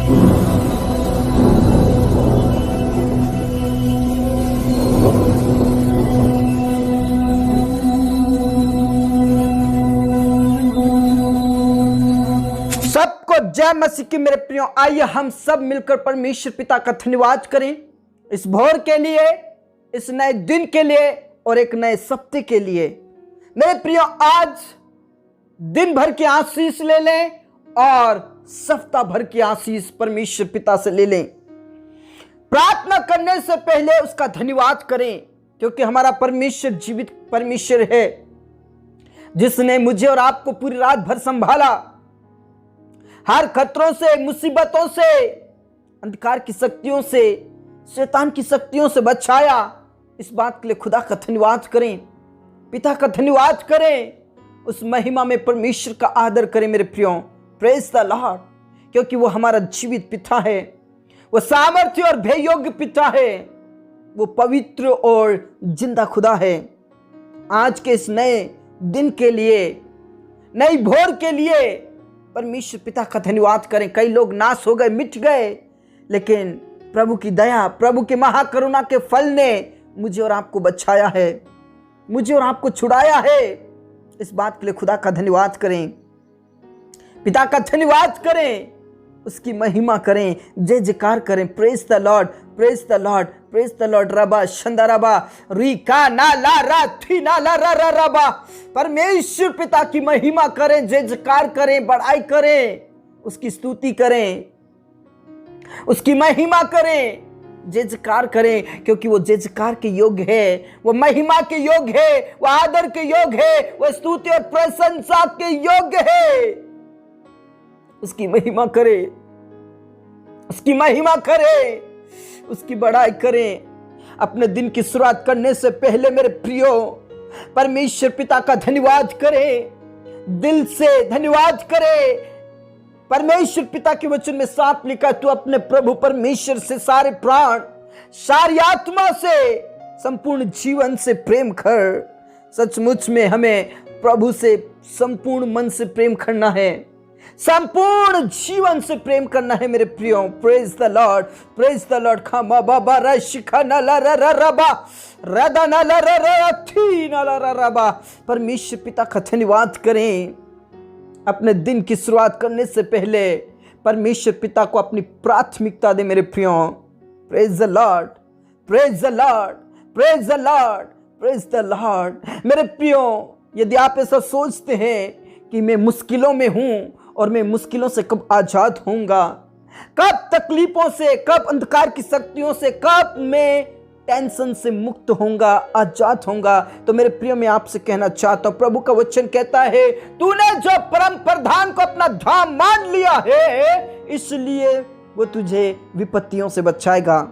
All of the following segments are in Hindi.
सबको जय मसीह की मेरे प्रियो। आइए हम सब मिलकर परमेश्वर पिता का धन्यवाद करें इस भोर के लिए, इस नए दिन के लिए और एक नए सप्ताह के लिए। मेरे प्रियो, आज दिन भर की आशीष ले लें और सप्ताह भर की आशीष परमेश्वर पिता से ले लें। प्रार्थना करने से पहले उसका धन्यवाद करें, क्योंकि हमारा परमेश्वर जीवित परमेश्वर है, जिसने मुझे और आपको पूरी रात भर संभाला, हर खतरों से, मुसीबतों से, अंधकार की शक्तियों से, शैतान की शक्तियों से बचाया। इस बात के लिए खुदा का धन्यवाद करें, पिता का धन्यवाद करें, उस महिमा में परमेश्वर का आदर करें। मेरे प्रियो, प्रेज द लॉर्ड, क्योंकि वो हमारा जीवित पिता है, वो सामर्थ्य और भययोग्य पिता है, वो पवित्र और जिंदा खुदा है। आज के इस नए दिन के लिए, नई भोर के लिए परमेश्वर पिता का धन्यवाद करें। कई लोग नाश हो गए, मिट गए, लेकिन प्रभु की दया, प्रभु की महाकरुणा के फल ने मुझे और आपको बचाया है, मुझे और आपको छुड़ाया है। इस बात के लिए खुदा का धन्यवाद करें, पिता का धन्यवाद करें, उसकी महिमा करें, जय जयकार करें। Praise the Lord, praise the Lord, praise the Lord. Rava शंदरबा Rica ना ला रा थी ना ला रा रा रबा। परमेश्वर पिता की महिमा करें, जय जयकार करें, बड़ाई करें, उसकी स्तुति करें, उसकी महिमा करें, जय जयकार करें, क्योंकि वो जय जयकार के योग्य है, वो महिमा के योग्य है, वो आदर के योग्य है, वो स्तुति और प्रशंसा के योग्य है। उसकी महिमा करें, उसकी महिमा करें, उसकी बड़ाई करें। अपने दिन की शुरुआत करने से पहले मेरे प्रियो, परमेश्वर पिता का धन्यवाद करें, दिल से धन्यवाद करें। परमेश्वर पिता के वचन में साफ लिखा, तू अपने प्रभु परमेश्वर से सारे प्राण, सारी आत्मा से, संपूर्ण जीवन से प्रेम कर। सचमुच में हमें प्रभु से संपूर्ण मन से प्रेम करना है, संपूर्ण जीवन से प्रेम करना है मेरे प्रियो। Praise the Lord, praise the Lord. खमा बाबा रशिखा न ला रा रा रबा रदा न ला रा रा थी न ला रा रबा। परमेश्वर पिता का धन्यवाद करें। अपने दिन की शुरुआत करने से पहले परमेश्वर पिता को अपनी प्राथमिकता दे मेरे प्रियो। Praise the Lord, praise the Lord, praise the Lord, praise the Lord. मेरे प्रियो, यदि आप ऐसा सोचते हैं कि मैं मुश्किलों में हूं और मैं मुश्किलों से कब आजाद होऊंगा, कब तकलीफों से, कब अंधकार की शक्तियों से, कब मैं टेंशन से मुक्त होऊंगा, आजाद होऊंगा, तो मेरे प्रिय, मैं आपसे कहना चाहता हूं, प्रभु का वचन कहता है, तूने जो परम प्रधान को अपना धाम मान लिया है, इसलिए वो तुझे विपत्तियों से बचाएगा,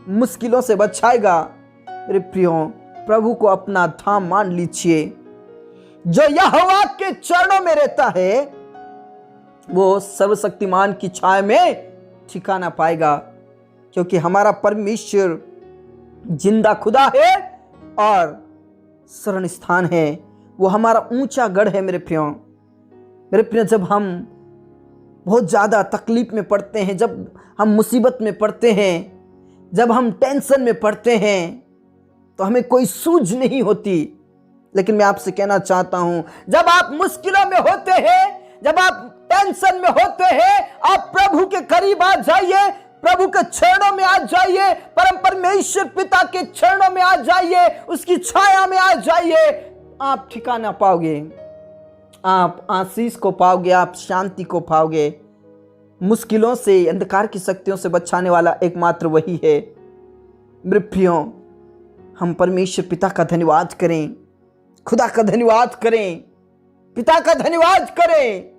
मुश्किलों से बचाएगा। मेरे प्रियो, प्रभु को अपना धाम मान लीजिए। जो यहोवा के चरणों में रहता है, वो सर्वशक्तिमान की छाया में ठिकाना पाएगा, क्योंकि हमारा परमेश्वर जिंदा खुदा है और शरण स्थान है, वो हमारा ऊंचा गढ़ है। मेरे प्रियो, जब हम बहुत ज़्यादा तकलीफ में पड़ते हैं, जब हम मुसीबत में पड़ते हैं, जब हम टेंशन में पड़ते हैं, तो हमें कोई सूझ नहीं होती। लेकिन मैं आपसे कहना चाहता हूं, जब आप मुश्किलों में होते हैं, जब आप टेंशन में होते हैं, आप प्रभु के करीब आ जाइए, प्रभु के चरणों में आ जाइए, परम परमेश्वर पिता के चरणों में आ जाइए, उसकी छाया में आ जाइए, आप ठिकाना पाओगे, आप आशीष को पाओगे, आप शांति को पाओगे। मुश्किलों से, अंधकार की शक्तियों से बचाने वाला एकमात्र वही है। मेरे प्रियो, हम परमेश्वर पिता का धन्यवाद करें, खुदा का धन्यवाद करें, पिता का धन्यवाद करें।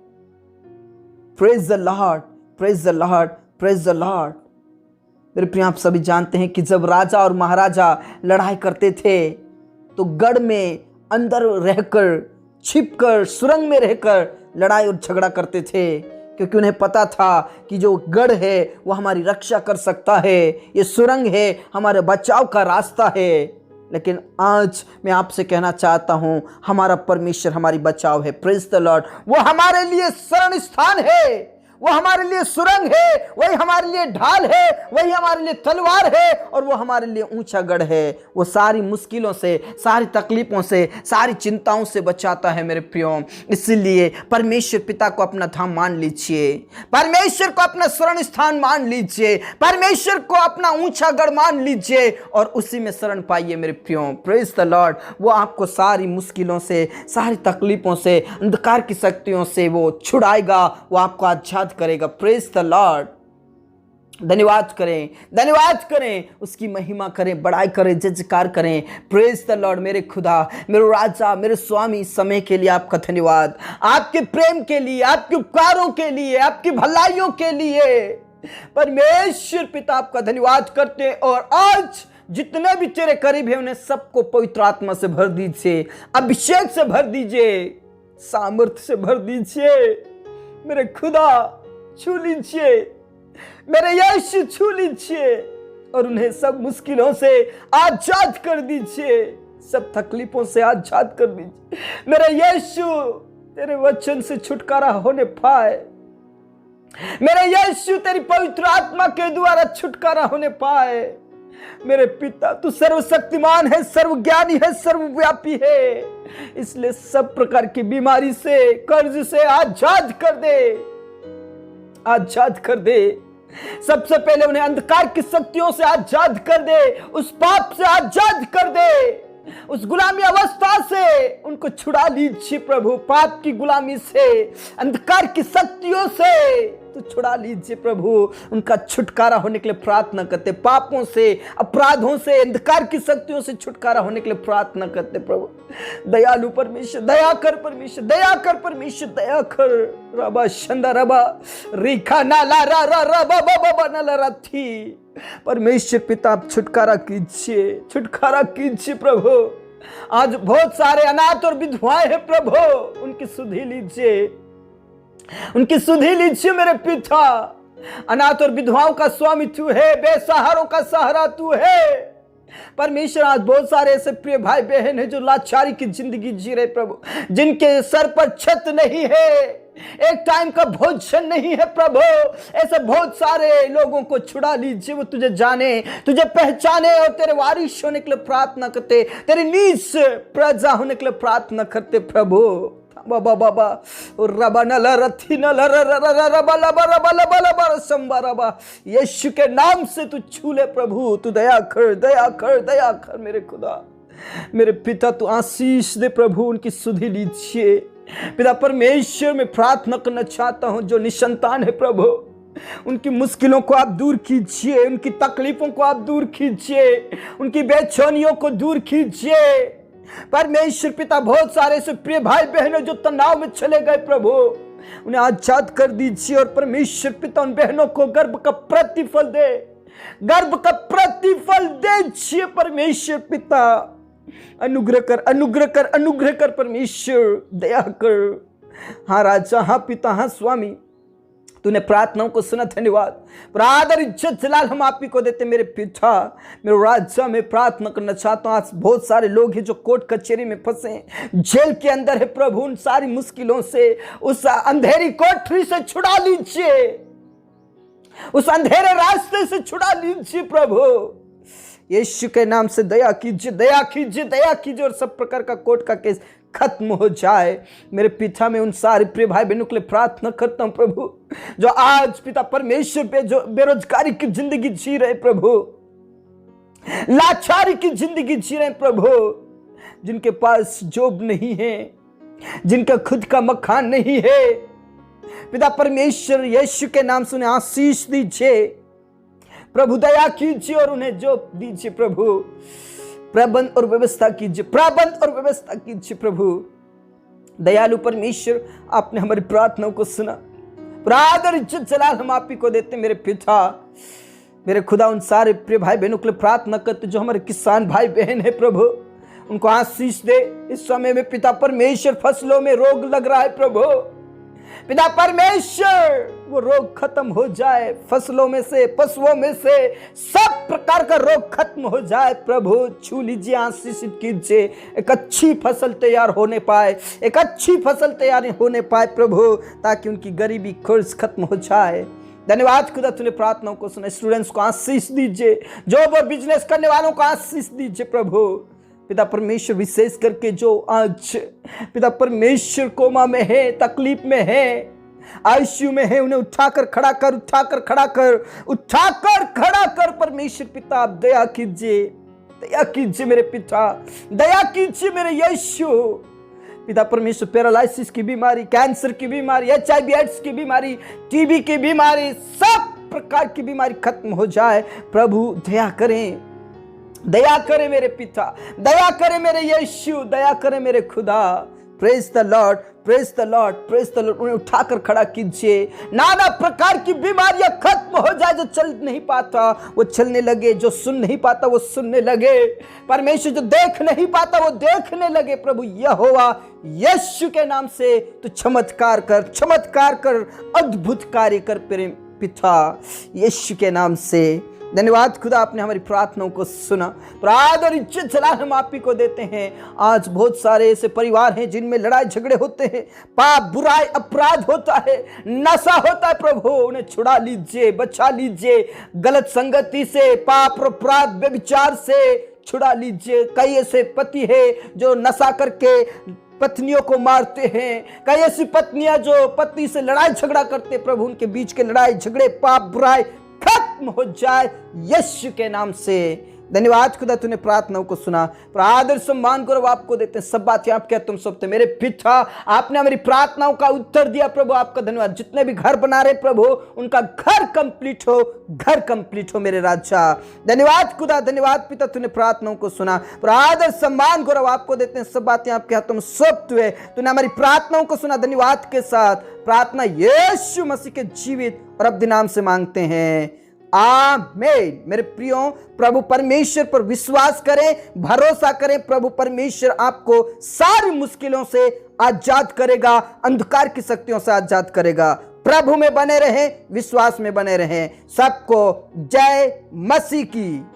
Praise the Lord, praise the Lord, praise the Lord. मेरे प्रिय, आप सभी जानते हैं कि जब राजा और महाराजा लड़ाई करते थे, तो गढ़ में अंदर रहकर, छिपकर, सुरंग में रहकर लड़ाई और झगड़ा करते थे, क्योंकि उन्हें पता था कि जो गढ़ है वो हमारी रक्षा कर सकता है, ये सुरंग है हमारे बचाव का रास्ता है। लेकिन आज मैं आपसे कहना चाहता हूं, हमारा परमेश्वर हमारी बचाव है। Praise the Lord. वो हमारे लिए शरण स्थान है, वो हमारे लिए सुरंग है, वही हमारे लिए ढाल है, वही हमारे लिए तलवार है, और वो हमारे लिए ऊंचा गढ़ है। वो सारी मुश्किलों से, सारी तकलीफों से, सारी चिंताओं से बचाता है मेरे प्रियो। इसलिए परमेश्वर पिता को अपना धाम मान लीजिए, परमेश्वर को अपना शरण स्थान मान लीजिए, परमेश्वर को अपना ऊंचा गढ़ मान लीजिए और उसी में शरण पाइए मेरे प्रियो। Praise the Lord. वो आपको सारी मुश्किलों से, सारी तकलीफों से, अंधकार की शक्तियों से वो छुड़ाएगा, वो आपको आजाद करेगा। Praise the Lord. धन्यवाद करें, धन्यवाद करें, उसकी महिमा करें, बड़ाई करें, जयकार करें। Praise the Lord. मेरे खुदा, मेरे राजा, मेरे स्वामी, समय के लिए आपका धन्यवाद, आपके प्रेम के लिए, आपके उपकारों के लिए, आपकी भलाइयों के लिए परमेश्वर पिता आपका धन्यवाद करते हैं। और आज जितने भी तेरे करीब है उन्हें सबको पवित्र आत्मा से भर दीजिए, अभिषेक से भर दीजिए, सामर्थ्य से भर दीजिए। मेरे खुदा छू लीजिए, मेरे यीशु छू लीजिए और उन्हें सब मुश्किलों से आजाद कर दीजिए, सब तकलीफों से आजाद कर दीजिए। मेरे यीशु तेरे वचन से छुटकारा होने पाए, मेरे यीशु तेरी पवित्र आत्मा के द्वारा छुटकारा होने पाए। मेरे पिता तू सर्वशक्तिमान है, सर्वज्ञानी है, सर्वव्यापी है, इसलिए सब प्रकार की बीमारी से, कर्ज से आजाद कर दे, आजाद कर दे। सबसे पहले उन्हें अंधकार की शक्तियों से आजाद कर दे, उस पाप से आजाद कर दे, उस गुलामी अवस्था से उनको छुड़ा लीजिए प्रभु। पाप की गुलामी से, अंधकार की शक्तियों से तो छुड़ा लीजिए प्रभु। उनका छुटकारा होने के लिए प्रार्थना करते, पापों से, अपराधों से, अंधकार की शक्तियों से छुटकारा होने के लिए प्रार्थना करते प्रभु। दयालु परमेश्वर दया कर, परमेश्वर दया कर, परमेश्वर दया कर। रबा शंदा रबा रेखा नाला रा रा रबा बाबा नाला राथी। परमेश्वर पिता आप छुटकारा कीजिए, छुटकारा कीजिए प्रभु। आज बहुत सारे अनाथ और विधवाएं हैं प्रभु, उनकी सुधि लीजिए, उनकी सुधि लीजिए मेरे पिता। अनाथ और विधवाओं का स्वामी तू है, बेसहारों का सहारा तू है परमेश्वर। आज बहुत सारे ऐसे प्रिय भाई बहन हैं जो लाचारी की जिंदगी जी रहे प्रभु, जिनके सर पर छत नहीं है, एक टाइम का भोजन नहीं है प्रभु। ऐसे बहुत सारे लोगों को छुड़ा लीजिए, वो तुझे जाने, तुझे पहचाने और तेरे वारिस होने के लिए प्रार्थना करते, तेरी नीच प्रजा होने के लिए प्रार्थना करते प्रभु। बाबा बाबा रबा नला रथी नला रबा लबा रबा लबा लबा संबा रबा। यीशु के नाम से तू छू ले प्रभु। तू दया कर, दया कर, दया कर मेरे खुदा, मेरे पिता। तू आशीष दे प्रभु, उनकी सुधि लीजिए पिता परमेश्वर। मैं प्रार्थना करना चाहता हूं जो निसंतान है प्रभु, उनकी मुश्किलों को आप दूर कीजिए, उनकी तकलीफों को आप दूर कीजिए, उनकी बेचैनियों को दूर कीजिए परमेश्वर पिता। बहुत सारे ऐसे प्रिय भाई बहनों जो तनाव में चले गए प्रभु, उन्हें आजाद कर दीजिए। और परमेश्वर पिता उन बहनों को गर्भ का प्रतिफल दे, गर्भ का प्रतिफल दीजिए परमेश्वर पिता। अनुग्रह कर, अनुग्रह कर, अनुग्रह कर परमेश्वर, दया कर। हाँ राजा, हाँ पिता, हाँ स्वामी, तूने प्रार्थनाओं को सुना, धन्यवाद। पर आदर इज्जत जलाल हम आप ही को देते मेरे पिता, मेरे राजा। में प्रार्थना करना चाहता हूँ, आज बहुत सारे लोग हैं जो कोर्ट कचहरी में फंसे, जेल के अंदर है प्रभु। उन सारी मुश्किलों से, उस अंधेरी कोठरी से छुड़ा लीजिए, उस अंधेरे रास्ते से छुड़ा लीजिए प्रभु। यीशु के नाम से दया कीजिए, दया कीजिए, दया कीजिए और सब प्रकार का कोर्ट का केस खत्म हो जाए मेरे पिता। में उन सारे प्रिय भाई बहनों के लिए प्रार्थना करता हूं प्रभु, जो आज पिता परमेश्वर पे जो बेरोजगारी की जिंदगी जी रहे प्रभु, लाचारी की जिंदगी जी रहे प्रभु, जिनके पास जॉब नहीं है, जिनका खुद का मकान नहीं है पिता परमेश्वर, यीशु के नाम से उन्हें आशीष दीजिए प्रभु। दया कीजिए और उन्हें जॉब दीजिए प्रभु। प्रबंध और व्यवस्था कीजिए, प्रबंध और व्यवस्था कीजिए प्रभु। दयालु परमेश्वर, आपने हमारी प्रार्थनाओं को सुना। आदर इज्जत जलाल हम आप ही को देते मेरे पिता, मेरे खुदा। उन सारे प्रिय भाई बहनों के लिए प्रार्थना करते जो हमारे किसान भाई बहन है प्रभु, उनको आशीष दे। इस समय में पिता परमेश्वर फसलों में रोग लग रहा है प्रभु, पिता परमेश्वर, वो रोग खत्म हो जाए, फसलों में से, पशुओं में से सब प्रकार का रोग खत्म हो जाए। प्रभु छू लीजिए, आशीषित कीजिए, एक अच्छी फसल तैयार होने पाए, एक अच्छी फसल तैयार होने पाए प्रभु, ताकि उनकी गरीबी कर्ज खत्म हो जाए। धन्यवाद खुदा, तूने प्रार्थनाओं को सुना। स्टूडेंट्स को आशीष दीजिए, जो वो बिजनेस करने वालों को आशीष दीजिए प्रभु। पिता परमेश्वर, विशेष करके जो आज पिता परमेश्वर कोमा में है, तकलीफ में है, आईसीयू में है, उन्हें उठाकर खड़ा कर, उठाकर खड़ा कर, उठाकर खड़ा कर। परमेश्वर पिता, आप दया कीजिए, दया कीजिए मेरे पिता, दया कीजिए मेरे यीशु। पिता परमेश्वर, पैरालिसिस की बीमारी, कैंसर की बीमारी, HIV एड्स की बीमारी, टीबी की बीमारी, सब प्रकार की बीमारी खत्म हो जाए प्रभु। दया करें, दया करे मेरे पिता, दया करे मेरे यीशु, दया करे मेरे खुदा। Praise the Lord, praise the Lord, praise the Lord. उन्हें उठाकर खड़ा कीजिए, नाना प्रकार की बीमारियां खत्म हो जाए। जो चल नहीं पाता वो चलने लगे, जो सुन नहीं पाता वो सुनने लगे। परमेश्वर, जो देख नहीं पाता वो देखने लगे। प्रभु यहोवा यीशु के नाम से तू चमत्कार कर, चमत्कार कर, अद्भुत कार्य कर मेरे पिता, यीशु के नाम से। धन्यवाद खुदा, आपने हमारी प्रार्थनाओं को सुना। प्रार्थना और इज्जत जलाल हम आप ही को देते हैं। आज बहुत सारे ऐसे परिवार हैं जिनमें लड़ाई झगड़े होते हैं, पाप, बुराई, अपराध होता है, नशा होता है प्रभु। उन्हें छुड़ा लीजिए, बचा लीजिए गलत संगति से, पाप, अपराध, व्यभिचार से छुड़ा लीजिए। कई ऐसे पति है जो नशा करके पत्नियों को मारते हैं, कई ऐसी पत्नियां जो पति से लड़ाई झगड़ा करते। प्रभु, उनके बीच के लड़ाई झगड़े, पाप, बुराई खत्म हो जाए यीशु के नाम से। धन्यवाद खुदा, तूने प्रार्थनाओं को सुना। पर आदर सम्मान करो आपको देते हैं। सब बातें आपके तुम सब थे मेरे पिता, आपने हमारी प्रार्थनाओं का उत्तर दिया प्रभु, आपका धन्यवाद। जितने भी घर बना रहे प्रभु, उनका घर कंप्लीट हो, घर कंप्लीट हो मेरे राजा। धन्यवाद खुदा, धन्यवाद पिता, तूने प्रार्थनाओं को सुना। पर आदर सम्मान करो आपको देते हैं। सब बातें आपके हाथों में सौंपते हुए तूने हमारी प्रार्थनाओं को सुना। धन्यवाद के साथ प्रार्थना यीशु मसीह के जीवित और अब्दी नाम से मांगते हैं, आमीन। मेरे प्रियो, प्रभु परमेश्वर पर विश्वास करें, भरोसा करें। प्रभु परमेश्वर आपको सारी मुश्किलों से आजाद करेगा, अंधकार की शक्तियों से आजाद करेगा। प्रभु में बने रहें, विश्वास में बने रहें। सबको जय मसीह की।